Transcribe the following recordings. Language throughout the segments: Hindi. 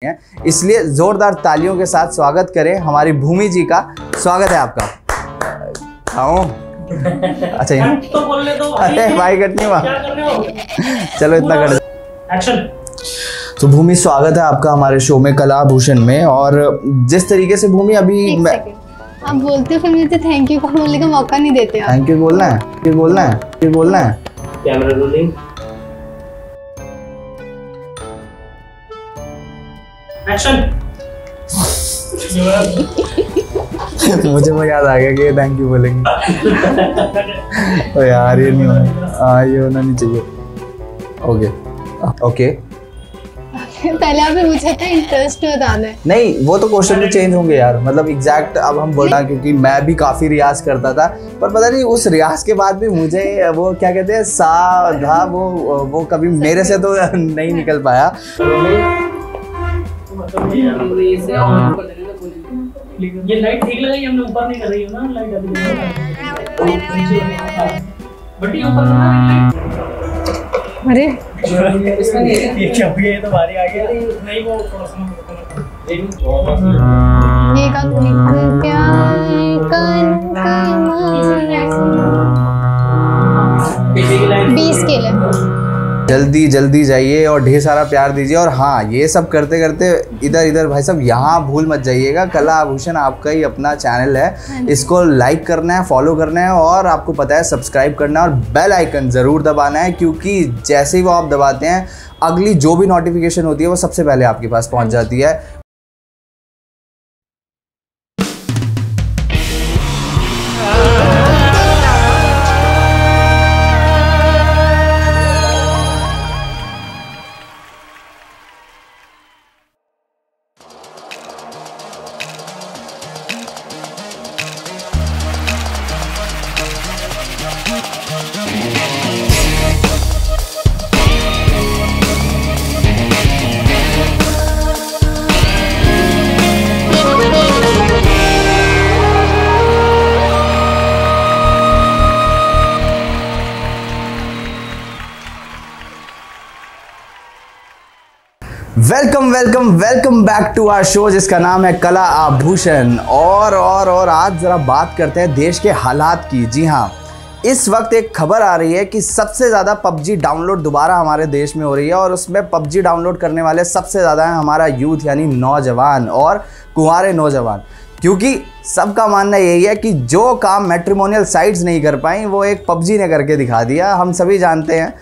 हैं, इसलिए जोरदार तालियों के साथ स्वागत करें हमारी भूमि जी का। स्वागत है आपका। अच्छा तो बोलने दो। अरे भाई कट नहीं हुआ, क्या कर रहे हो? चलो इतना कर। एक्शन। तो भूमि, स्वागत है आपका हमारे शो में कला आभूषण में। और जिस तरीके से भूमि अभी आप बोलते हो फिर मुझे थैंक यू बोलने का मौका नहीं देते आप। थैंक यू बोलना है, फिर बोलना है, फिर बोलना है। Camera rolling. एक्शन। मुझे वो याद आ गया कि ये थैंक यू बोलेंगे। तो यार ये नहीं होना, ये होना नहीं चाहिए। ओके ओके, पहले आपने पूछा था इंटरेस्ट बताना है। नहीं वो तो क्वेश्चन भी चेंज होंगे यार, मतलब एग्जैक्ट अब हम बोलना, क्योंकि मैं भी काफी रियाज करता था, पर पता नहीं उस रियाज के बाद भी मुझे वो क्या कहते हैं सा धा वो कभी मेरे से तो नहीं निकल पाया। ये लाइट ठीक लगाई हमने, ऊपर नहीं कर रही है ना लाइट अभी। बट ये ऊपर ना अरे इसका नहीं है, ये क्या हुआ? ये तो बारी आ गया। नहीं वो थोड़ा सा ये का क्या 20 के लिए जल्दी जल्दी जाइए और ढेर सारा प्यार दीजिए। और हाँ, ये सब करते करते इधर इधर भाई साहब यहाँ भूल मत जाइएगा, कला आभूषण आपका ही अपना चैनल है, इसको लाइक करना है, फॉलो करना है, और आपको पता है सब्सक्राइब करना है और बेल आइकन ज़रूर दबाना है, क्योंकि जैसे ही वो आप दबाते हैं अगली जो भी नोटिफिकेशन होती है वो सबसे पहले आपके पास पहुँच जाती है। Welcome welcome welcome back to our show जिसका नाम है कला आभूषण। और आज ज़रा बात करते हैं देश के हालात की। जी हाँ, इस वक्त एक खबर आ रही है कि सबसे ज़्यादा पबजी डाउनलोड दोबारा हमारे देश में हो रही है, और उसमें पबजी डाउनलोड करने वाले सबसे ज़्यादा है हमारा यूथ, यानी नौजवान और कुंवारे नौजवान। क्योंकि सबका मानना यही है कि जो काम मैट्रिमोनियल साइट्स नहीं कर पाई वो एक पबजी ने करके दिखा दिया। हम सभी जानते हैं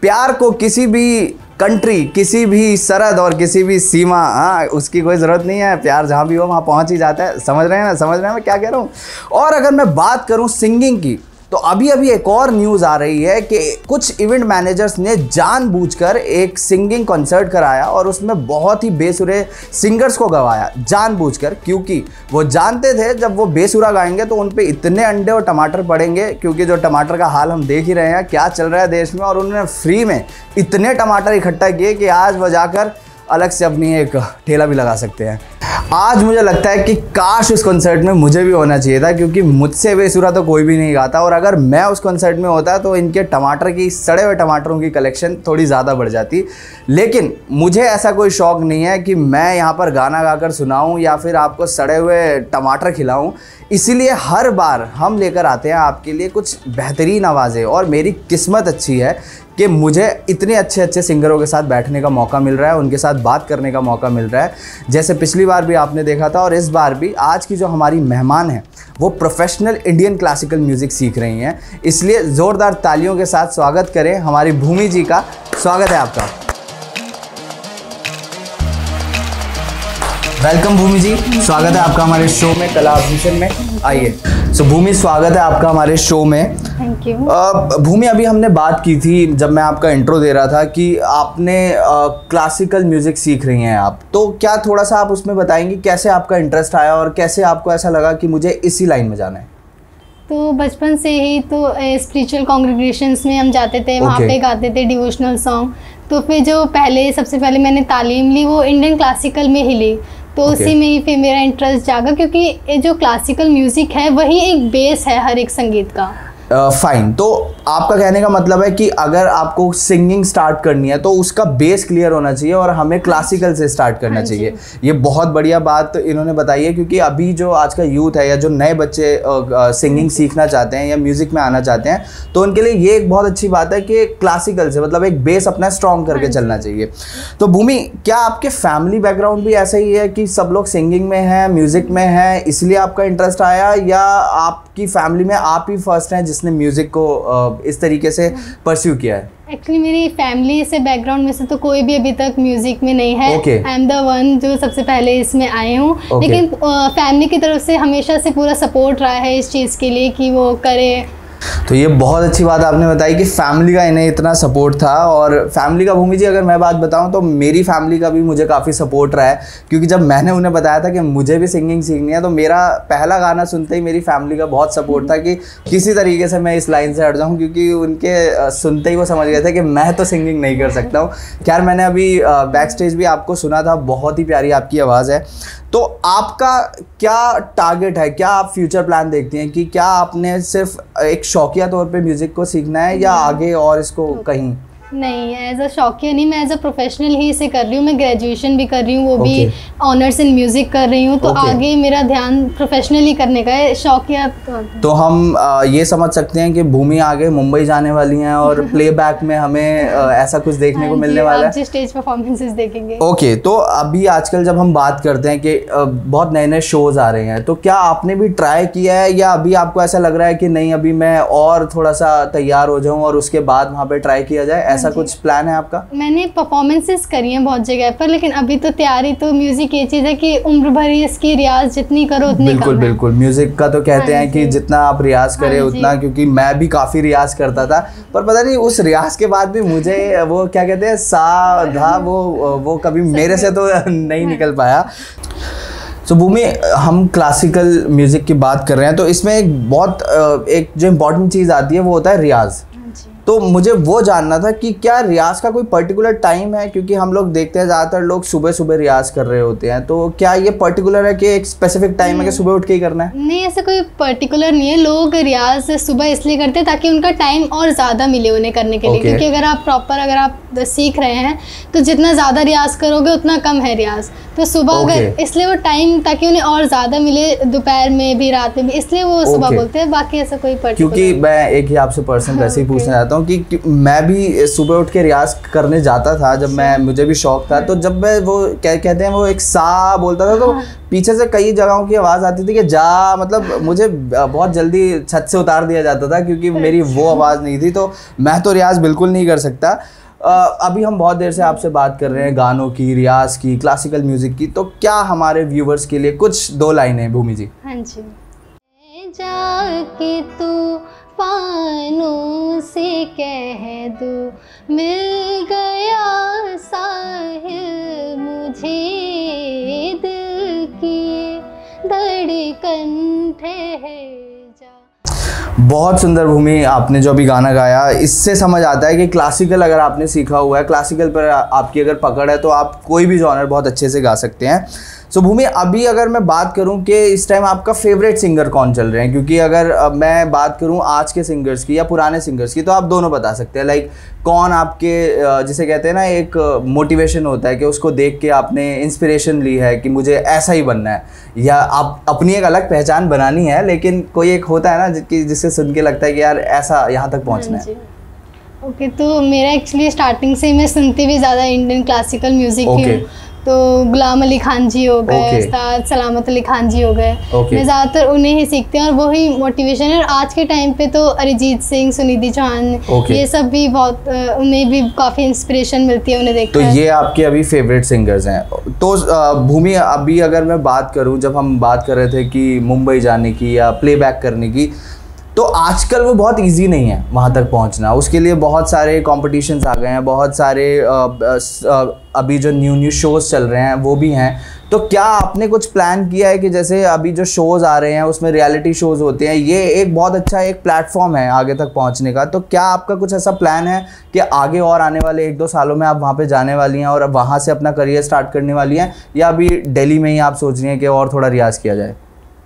प्यार को किसी भी कंट्री, किसी भी सरहद और किसी भी सीमा, हाँ उसकी कोई ज़रूरत नहीं है, प्यार जहाँ भी हो वहाँ पहुँच ही जाता है। समझ रहे हैं ना, समझ रहे हैं मैं क्या कह रहा हूँ। और अगर मैं बात करूँ सिंगिंग की, तो अभी एक और न्यूज़ आ रही है कि कुछ इवेंट मैनेजर्स ने जानबूझकर एक सिंगिंग कॉन्सर्ट कराया और उसमें बहुत ही बेसुरे सिंगर्स को गवाया जानबूझकर, क्योंकि वो जानते थे जब वो बेसुरा गाएंगे तो उन पे इतने अंडे और टमाटर पड़ेंगे, क्योंकि जो टमाटर का हाल हम देख ही रहे हैं क्या चल रहा है देश में। और उन्होंने फ्री में इतने टमाटर इकट्ठा किए कि आज वो जाकर अलग से अपनी एक ठेला भी लगा सकते हैं। आज मुझे लगता है कि काश उस कॉन्सर्ट में मुझे भी होना चाहिए था, क्योंकि मुझसे बेसुरा तो कोई भी नहीं गाता, और अगर मैं उस कॉन्सर्ट में होता तो इनके टमाटर की, सड़े हुए टमाटरों की कलेक्शन थोड़ी ज़्यादा बढ़ जाती। लेकिन मुझे ऐसा कोई शौक़ नहीं है कि मैं यहाँ पर गाना गाकर सुनाऊँ या फिर आपको सड़े हुए टमाटर खिलाऊँ। इसीलिए हर बार हम लेकर आते हैं आपके लिए कुछ बेहतरीन आवाज़ें, और मेरी किस्मत अच्छी है कि मुझे इतने अच्छे अच्छे सिंगरों के साथ बैठने का मौका मिल रहा है, उनके साथ बात करने का मौका मिल रहा है। जैसे पिछली बार भी आपने देखा था और इस बार भी। आज की जो हमारी मेहमान हैं वो प्रोफेशनल इंडियन क्लासिकल म्यूज़िक सीख रही हैं, इसलिए ज़ोरदार तालियों के साथ स्वागत करें हमारी भूमि जी का। स्वागत है आपका। वेलकम भूमि जी, स्वागत है आपका हमारे शो में कला आभूषण में। आइए। सो भूमि, स्वागत है आपका हमारे शो में। Thank you. भूमि, अभी हमने बात की थी जब मैं आपका इंट्रो दे रहा था कि आपने क्लासिकल म्यूज़िक सीख रही हैं आप, तो क्या थोड़ा सा आप उसमें बताएंगी कैसे आपका इंटरेस्ट आया और कैसे आपको ऐसा लगा कि मुझे इसी लाइन में जाना है? तो बचपन से ही तो स्पिरिचुअल कॉन्ग्रेगेशंस में हम जाते थे, वहाँ पे गाते थे डिवोशनल सॉन्ग। तो फिर जो सबसे पहले मैंने तालीम ली वो इंडियन क्लासिकल में ही ली, तो उसी में ही फिर मेरा इंटरेस्ट जागा, क्योंकि ये जो क्लासिकल म्यूज़िक है वही एक बेस है हर एक संगीत का। फाइन। तो आपका कहने का मतलब है कि अगर आपको सिंगिंग स्टार्ट करनी है तो उसका बेस क्लियर होना चाहिए और हमें क्लासिकल से स्टार्ट करना चाहिए। ये बहुत बढ़िया बात इन्होंने बताई है, क्योंकि अभी जो आज का यूथ है या जो नए बच्चे सिंगिंग सीखना चाहते हैं या म्यूज़िक में आना चाहते हैं, तो उनके लिए ये एक बहुत अच्छी बात है कि क्लासिकल से मतलब एक बेस अपना स्ट्रॉन्ग करके चलना चाहिए। तो भूमि, क्या आपके फैमिली बैकग्राउंड भी ऐसा ही है कि सब लोग सिंगिंग में हैं, म्यूज़िक में हैं, इसलिए आपका इंटरेस्ट आया, या आपकी फैमिली में आप ही फर्स्ट हैं जिसने म्यूज़िक को इस तरीके से परस्यू किया है? एक्चुअली मेरी फैमिली से बैकग्राउंड में से तो कोई भी अभी तक म्यूजिक में नहीं है। आई एम द वन जो सबसे पहले इसमें आए हूँ। लेकिन फैमिली की तरफ से हमेशा से पूरा सपोर्ट रहा है इस चीज़ के लिए कि वो करे। तो ये बहुत अच्छी बात आपने बताई कि फैमिली का इन्हें इतना सपोर्ट था। और फैमिली का भूमि जी अगर मैं बात बताऊं तो मेरी फैमिली का भी मुझे काफ़ी सपोर्ट रहा है, क्योंकि जब मैंने उन्हें बताया था कि मुझे भी सिंगिंग सीखनी है तो मेरा पहला गाना सुनते ही मेरी फैमिली का बहुत सपोर्ट था कि किसी तरीके से मैं इस लाइन से हट जाऊँ, क्योंकि उनके सुनते ही वो समझ गए थे कि मैं तो सिंगिंग नहीं कर सकता हूँ। खैर, मैंने अभी बैक स्टेज भी आपको सुना था, बहुत ही प्यारी आपकी आवाज़ है। तो आपका क्या टारगेट है, क्या आप फ्यूचर प्लान देखती हैं कि क्या आपने सिर्फ एक शौकिया तौर पे म्यूज़िक को सीखना है या आगे और इसको कहीं? नहीं, एज अ शौकिया नहीं, मैं एज अ प्रोफेशनल ही इसे कर रही हूँ। मैं ग्रेजुएशन भी कर रही हूँ, वो भी ऑनर्स इन म्यूज़िक कर रही हूँ। तो आगे मेरा ध्यान प्रोफेशनली करने का है, शौकिया। तो हम ये समझ सकते हैं कि भूमि आगे मुंबई जाने वाली हैं और प्लेबैक में हमें ऐसा कुछ देखने को मिलने वाला है। जी, स्टेज परफॉर्मेंसेस देखेंगे। ओके, तो अभी आजकल जब हम बात करते हैं कि बहुत नए नए शोज आ रहे हैं, तो क्या आपने भी ट्राई किया है या अभी आपको ऐसा लग रहा है कि नहीं, अभी मैं और थोड़ा सा तैयार हो जाऊँ और उसके बाद वहाँ पे ट्राई किया जाए, ऐसा कुछ प्लान है आपका? मैंने परफॉर्मेंसेस करी हैं बहुत जगह पर, लेकिन अभी तो तैयारी, तो म्यूजिक ये चीज़ है कि उम्र भर ही इसकी रियाज जितनी करो उतनी बिल्कुल कम बिल्कुल है। म्यूजिक का तो कहते हैं कि जितना आप रियाज करें उतना, क्योंकि मैं भी काफ़ी रियाज करता था, पर पता नहीं उस रियाज के बाद भी मुझे वो क्या कहते हैं सा धा वो कभी मेरे से तो नहीं निकल पाया। तो भूमि, हम क्लासिकल म्यूज़िक की बात कर रहे हैं, तो इसमें एक जो इम्पोर्टेंट चीज़ आती है वो होता है रियाज। तो मुझे वो जानना था कि क्या रियाज का कोई पर्टिकुलर टाइम है, क्योंकि हम लोग देखते हैं ज़्यादातर लोग सुबह सुबह रियाज कर रहे होते हैं, तो क्या ये पर्टिकुलर है कि एक स्पेसिफिक टाइम है कि सुबह उठ के ही करना है? नहीं, ऐसा कोई पर्टिकुलर नहीं है। लोग रियाज सुबह इसलिए करते हैं ताकि उनका टाइम और ज़्यादा मिले उन्हें करने के लिए, क्योंकि अगर आप सीख रहे हैं तो जितना ज़्यादा रियाज करोगे उतना कम है रियाज। तो सुबह अगर इसलिए वो टाइम, ताकि उन्हें और ज़्यादा मिले दोपहर में भी, रात में भी, इसलिए वो सुबह बोलते हैं। बाकी ऐसा कोई पर्टिकुलर, क्योंकि मैं एक ही आपसे पर्सनल वैसे ही पूछना चाहता हूँ कि मैं भी सुबह उठ के रियाज करने जाता था जब मुझे भी शौक था। तो जब मैं वो क्या कहते हैं वो एक सा बोलता था तो पीछे से कई जगहों की आवाज़ आती थी कि जा, मतलब मुझे बहुत जल्दी छत से उतार दिया जाता था क्योंकि मेरी वो आवाज़ नहीं थी। तो मैं तो रियाज बिल्कुल नहीं कर सकता। अभी हम बहुत देर से आपसे बात कर रहे हैं गानों की, रियाज की, क्लासिकल म्यूज़िक की, तो क्या हमारे व्यूवर्स के लिए कुछ 2 लाइनें भूमि जी? हाँ जी। जाके तू पानों से कह दो मिल गया साहिल मुझे, दिल की धड़कन ठहर जा। बहुत सुंदर भूमि, आपने जो अभी गाना गाया इससे समझ आता है कि क्लासिकल अगर आपने सीखा हुआ है, क्लासिकल पर आपकी अगर पकड़ है तो आप कोई भी जॉनर बहुत अच्छे से गा सकते हैं। सो भूमि, अभी अगर मैं बात करूं कि इस टाइम आपका फेवरेट सिंगर कौन चल रहे हैं, क्योंकि अगर मैं बात करूं आज के सिंगर्स की या पुराने सिंगर्स की, तो आप दोनों बता सकते हैं। लाइक कौन आपके जिसे कहते हैं ना एक मोटिवेशन होता है कि उसको देख के आपने इंस्पिरेशन ली है कि मुझे ऐसा ही बनना है, या आप अपनी एक अलग पहचान बनानी है, लेकिन कोई एक होता है ना जिससे सुन के लगता है कि यार ऐसा यहाँ तक पहुँचना है। ओके, तो मेरा एक्चुअली स्टार्टिंग से मैं सुनती भी ज़्यादा इंडियन क्लासिकल म्यूज़िक ही हूँ। तो गुलाम अली खान जी हो गए, उस्ताद सलामत अली खान जी हो गए, मैं ज़्यादातर उन्हें ही सीखती हूँ और वही मोटिवेशन है। और आज के टाइम पे तो अरिजीत सिंह, सुनिधि चौहान, ये सब भी बहुत, उन्हें भी काफ़ी इंस्पिरेशन मिलती है उन्हें देखकर। तो ये आपके अभी फेवरेट सिंगर्स हैं। तो भूमि, अभी अगर मैं बात करूँ, जब हम बात कर रहे थे कि मुंबई जाने की या प्लेबैक करने की, तो आजकल वो बहुत इजी नहीं है वहाँ तक पहुँचना। उसके लिए बहुत सारे कॉम्पिटिशन्स आ गए हैं, बहुत सारे अभी जो न्यू शोज़ चल रहे हैं वो भी हैं। तो क्या आपने कुछ प्लान किया है कि जैसे अभी जो शोज़ आ रहे हैं उसमें रियलिटी शोज़ होते हैं, ये एक बहुत अच्छा एक प्लेटफॉर्म है आगे तक पहुँचने का, तो क्या आपका कुछ ऐसा प्लान है कि आगे और आने वाले 1-2 सालों में आप वहाँ पे जाने वाली हैं और अब वहाँ से अपना करियर स्टार्ट करने वाली हैं, या अभी दिल्ली में ही आप सोच रही हैं कि और थोड़ा रियाज़ किया जाए?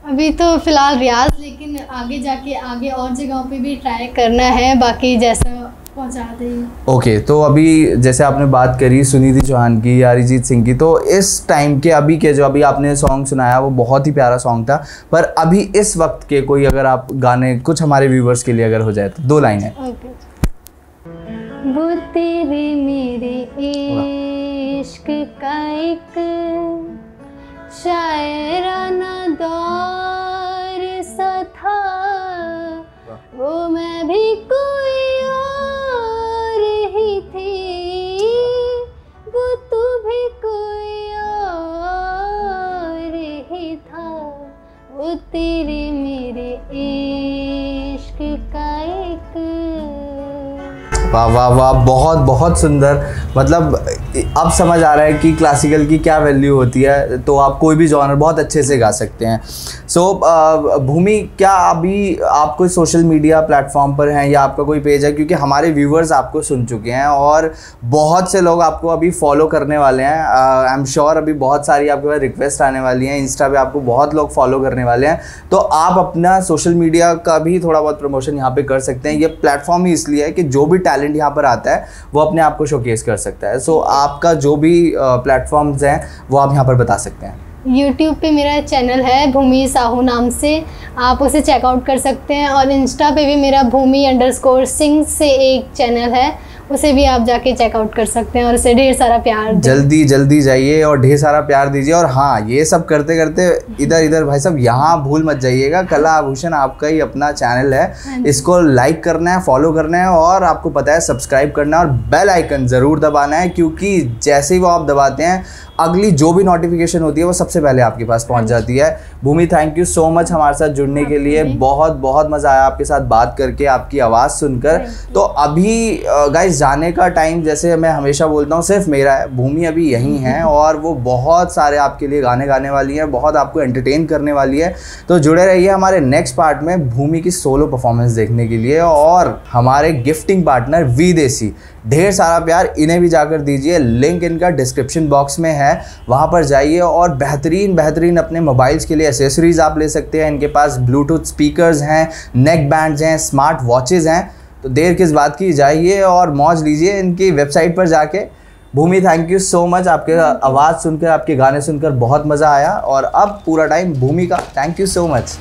अभी तो फिलहाल रियाज, लेकिन आगे जाके आगे और जगहों पे भी ट्राई करना है, बाकी जैसा पहुंचा दें। ओके, तो अभी जैसे आपने बात करी सुनिधि चौहान की या अरिजीत सिंह की, तो इस टाइम के अभी के जो अभी आपने सॉन्ग सुनाया वो बहुत ही प्यारा सॉन्ग था, पर अभी इस वक्त के कोई अगर आप गाने कुछ हमारे व्यूवर्स के लिए अगर हो जाए तो 2 लाइन है। ओके। वो तेरे मेरे इश्क का एक शायराना दौर सा था, वो मैं भी कोई और ही थी, वो तू भी कोई और ही था, वो तेरे मेरे इश्क का एक। वाह वाह वाह, बहुत बहुत सुंदर। मतलब अब समझ आ रहा है कि क्लासिकल की क्या वैल्यू होती है, तो आप कोई भी जॉनर बहुत अच्छे से गा सकते हैं। सो भूमि, क्या अभी आप कोई सोशल मीडिया प्लेटफॉर्म पर हैं या आपका कोई पेज है? क्योंकि हमारे व्यूवर्स आपको सुन चुके हैं और बहुत से लोग आपको अभी फॉलो करने वाले हैं। आई एम श्योर अभी बहुत सारी आपके पास रिक्वेस्ट आने वाली हैं, इंस्टा पे आपको बहुत लोग फॉलो करने वाले हैं, तो आप अपना सोशल मीडिया का भी थोड़ा बहुत प्रमोशन यहाँ पे कर सकते हैं। ये प्लेटफॉर्म ही इसलिए है कि जो भी टैलेंट यहाँ पर आता है वो अपने आप को शोकेस कर सकता है। सो आपका जो भी प्लेटफॉर्म्स हैं वो आप यहाँ पर बता सकते हैं। यूट्यूब पे मेरा चैनल है भूमि साहू नाम से, आप उसे चेकआउट कर सकते हैं, और इंस्टा पे भी मेरा भूमि_सिंह से एक चैनल है, उसे भी आप जाके चेकआउट कर सकते हैं और उसे ढेर सारा प्यार दें। जल्दी जल्दी जाइए और ढेर सारा प्यार दीजिए। और हाँ, ये सब करते करते इधर इधर भाई साहब यहाँ भूल मत जाइएगा, कला आभूषण आपका ही अपना चैनल है, इसको लाइक करना है, फॉलो करना है, और आपको पता है सब्सक्राइब करना है और बेल आइकन ज़रूर दबाना है, क्योंकि जैसे ही वो आप दबाते हैं अगली जो भी नोटिफिकेशन होती है वो सबसे पहले आपके पास पहुंच जाती है। भूमि, थैंक यू सो मच हमारे साथ जुड़ने के लिए, बहुत बहुत मज़ा आया आपके साथ बात करके, आपकी आवाज़ सुनकर। तो अभी गाइस जाने का टाइम, जैसे मैं हमेशा बोलता हूँ, सिर्फ मेरा है, भूमि अभी यहीं है और वो बहुत सारे आपके लिए गाने गाने वाली है, बहुत आपको एंटरटेन करने वाली है। तो जुड़े रहिए हमारे नेक्स्ट पार्ट में भूमि की सोलो परफॉर्मेंस देखने के लिए, और हमारे गिफ्टिंग पार्टनर विदेशी, ढेर सारा प्यार इन्हें भी जाकर दीजिए, लिंक इनका डिस्क्रिप्शन बॉक्स में है, वहाँ पर जाइए और बेहतरीन बेहतरीन अपने मोबाइल्स के लिए एसेसरीज़ आप ले सकते हैं। इनके पास ब्लूटूथ स्पीकर्स हैं, नेक बैंड्स हैं, स्मार्ट वॉचेज़ हैं, तो देर किस बात की, जाइए और मौज लीजिए इनकी वेबसाइट पर जाके। भूमि, थैंक यू सो मच, आपके आवाज़ सुनकर, आपके गाने सुनकर बहुत मज़ा आया, और अब पूरा टाइम भूमि का। Thank you so much.